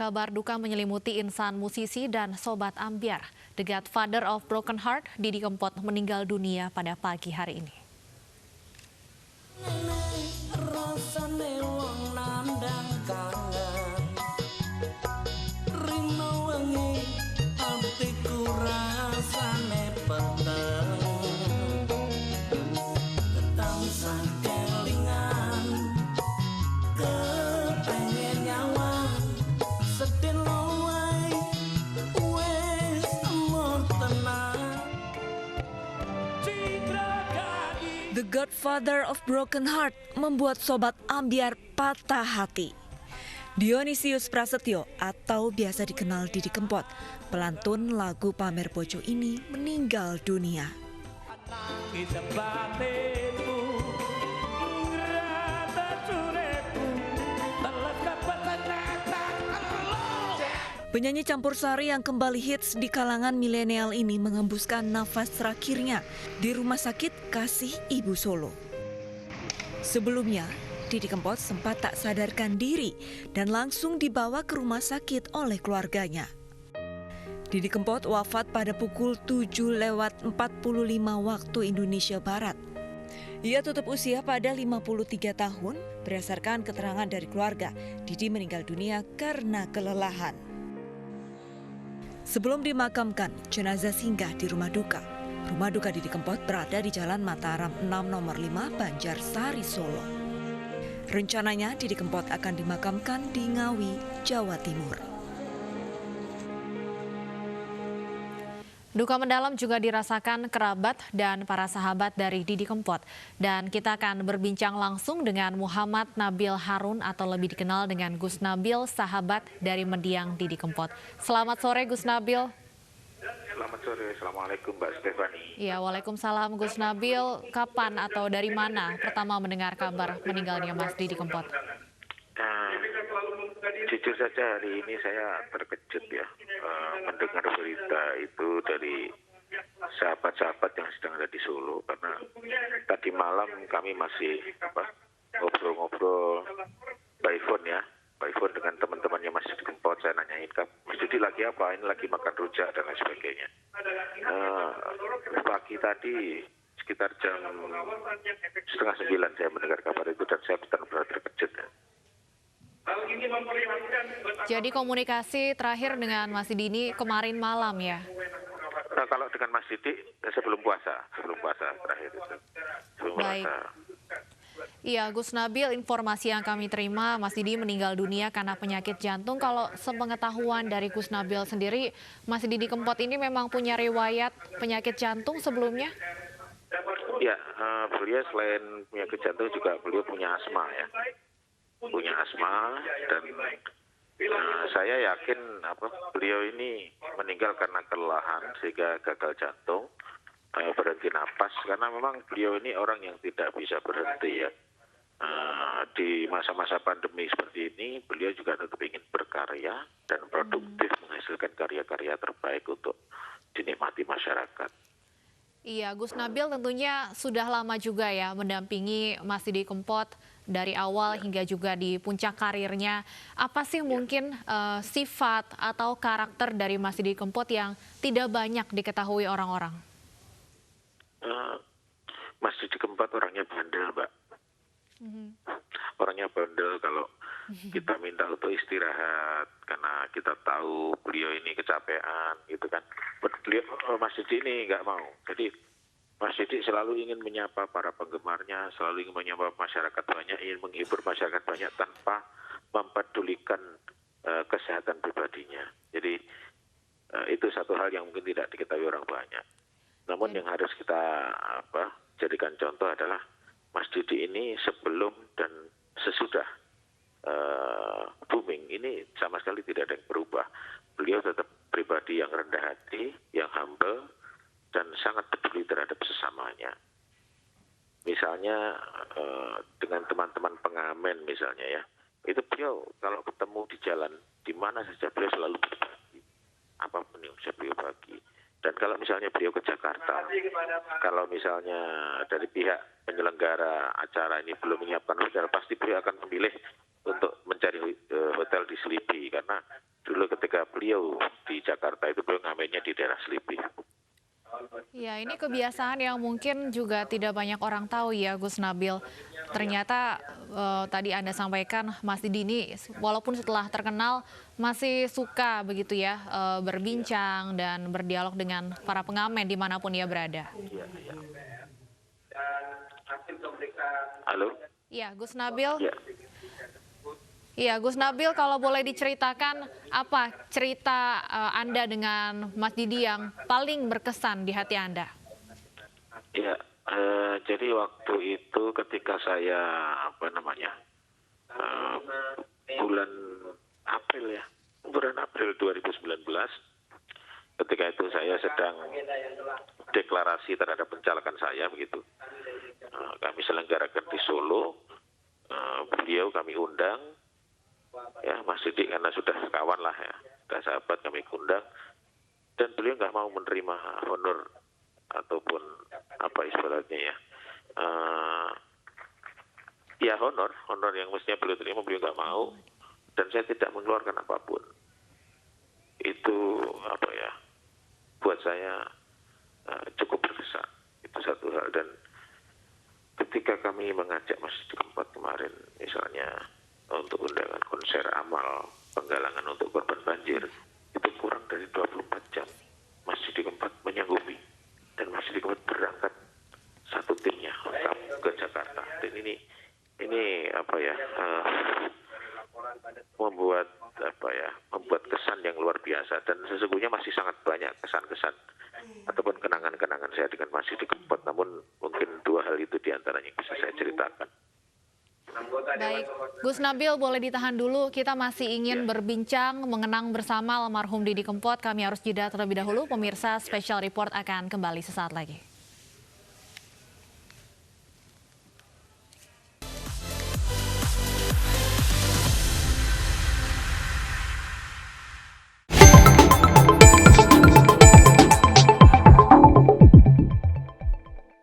Kabar duka menyelimuti insan musisi dan sobat ambyar. The Godfather of Broken Heart, Didi Kempot, meninggal dunia pada pagi hari ini. The Godfather of Broken Heart membuat sobat ambyar patah hati. Dionisius Prasetyo atau biasa dikenal Didi Kempot, pelantun lagu Pamer Bojo ini meninggal dunia. Penyanyi campursari yang kembali hits di kalangan milenial ini mengembuskan nafas terakhirnya di Rumah Sakit Kasih Ibu Solo. Sebelumnya, Didi Kempot sempat tak sadarkan diri dan langsung dibawa ke rumah sakit oleh keluarganya. Didi Kempot wafat pada pukul 7:45 waktu Indonesia Barat. Ia tutup usia pada 53 tahun. Berdasarkan keterangan dari keluarga, Didi meninggal dunia karena kelelahan. Sebelum dimakamkan, jenazah singgah di rumah duka. Rumah duka Didi Kempot berada di Jalan Mataram 6 nomor 5 Banjarsari, Solo. Rencananya Didi Kempot akan dimakamkan di Ngawi, Jawa Timur. Duka mendalam juga dirasakan kerabat dan para sahabat dari Didi Kempot. Dan kita akan berbincang langsung dengan Muhammad Nabil Harun atau lebih dikenal dengan Gus Nabil, sahabat dari mendiang Didi Kempot. Selamat sore Gus Nabil. Selamat sore, Assalamualaikum Mbak Stefani. Iya, waalaikumsalam Gus Nabil. Kapan atau dari mana pertama mendengar kabar meninggalnya Mas Didi Kempot? Jujur saja hari ini saya terkejut ya mendengar berita itu dari sahabat-sahabat yang sedang ada di Solo, karena tadi malam kami masih ngobrol-ngobrol by phone dengan teman-temannya Mas Didi Kempot. Saya nanyain, Mas Didi lagi apa? Ini lagi makan rujak dan lain sebagainya. Pagi tadi sekitar jam 8:30 saya mendengar kabar itu dan saya benar-benar terkejut. Jadi komunikasi terakhir dengan Mas Didi ini kemarin malam ya? Nah, kalau dengan Mas Didi sebelum puasa terakhir itu. Baik. Iya, Gus Nabil, informasi yang kami terima Mas Didi meninggal dunia karena penyakit jantung. Kalau sepengetahuan dari Gus Nabil sendiri, Mas Didi Kempot ini memang punya riwayat penyakit jantung sebelumnya? Ya, beliau selain penyakit jantung juga beliau punya asma ya. Punya asma dan saya yakin beliau ini meninggal karena kelelahan sehingga gagal jantung, berhenti napas, karena memang beliau ini orang yang tidak bisa berhenti ya. Di masa-masa pandemi seperti ini beliau juga tetap ingin berkarya dan produktif menghasilkan karya-karya terbaik untuk dinikmati masyarakat. Iya, Gus Nabil tentunya sudah lama juga ya mendampingi Mas Didi Kempot dari awal hingga juga di puncak karirnya. Apa sih mungkin sifat atau karakter dari Mas Didi Kempot yang tidak banyak diketahui orang-orang? Mas Didi Kempot orangnya bandel, Mbak. Orangnya bandel kalau kita minta untuk istirahat karena kita tahu beliau ini kecapean gitu kan. Mas Didi ini nggak mau. Jadi Mas Didi selalu ingin menyapa para penggemarnya, selalu ingin menyapa masyarakat banyak, ingin menghibur masyarakat banyak tanpa mempedulikan kesehatan pribadinya. Jadi itu satu hal yang mungkin tidak diketahui orang banyak. Namun yang harus kita jadikan contoh adalah Mas Didi ini sebelum dan sesudah booming ini sama sekali tidak ada yang berubah. Beliau tetap pribadi yang rendah hati, yang humble, dan sangat peduli terhadap sesamanya. Misalnya dengan teman-teman pengamen misalnya ya, itu beliau kalau ketemu di jalan di mana saja beliau selalu berbagi apapun yang bisa beliau bagi. Dan kalau misalnya beliau ke Jakarta, kalau misalnya dari pihak penyelenggara acara ini belum menyiapkan hotel, pasti beliau akan memilih untuk mencari hotel di Selipi, karena dulu ketika beliau di Jakarta itu beliau ngamennya di daerah Selipi. Ya, ini kebiasaan yang mungkin juga tidak banyak orang tahu ya, Gus Nabil. Ternyata tadi Anda sampaikan Mas Didi ini walaupun setelah terkenal masih suka begitu ya berbincang dan berdialog dengan para pengamen dimanapun ia berada. Halo? Iya, Gus Nabil. Ya. Iya, Gus Nabil, kalau boleh diceritakan apa cerita Anda dengan Mas Didi yang paling berkesan di hati Anda? Ya, jadi waktu itu ketika saya bulan April 2019, ketika itu saya sedang deklarasi terhadap pencalekan saya begitu. Kami selenggarakan di Solo, beliau kami undang. Ya, Mas Didi karena sudah kawan lah ya, sudah sahabat kami undang, dan beliau nggak mau menerima honor ataupun apa istilahnya ya, ya honor yang mestinya beliau terima beliau nggak mau, dan saya tidak mengeluarkan apapun. Itu buat saya cukup berkesan. Itu satu hal. Dan ketika kami mengajak Mas Didi Kempot kemarin misalnya untuk undangan konser amal penggalangan untuk korban banjir, itu kurang dari 24 jam Mas Didi Kempot menyanggupi, dan Mas Didi Kempot berangkat satu timnya ke Jakarta. Dan ini membuat kesan yang luar biasa, dan sesungguhnya masih sangat banyak kesan-kesan ataupun kenangan-kenangan saya dengan Mas Didi Kempot, namun mungkin dua hal itu diantaranya yang bisa saya ceritakan. Baik, Gus Nabil boleh ditahan dulu, kita masih ingin berbincang mengenang bersama almarhum Didi Kempot. Kami harus jeda terlebih dahulu, pemirsa Special Report akan kembali sesaat lagi.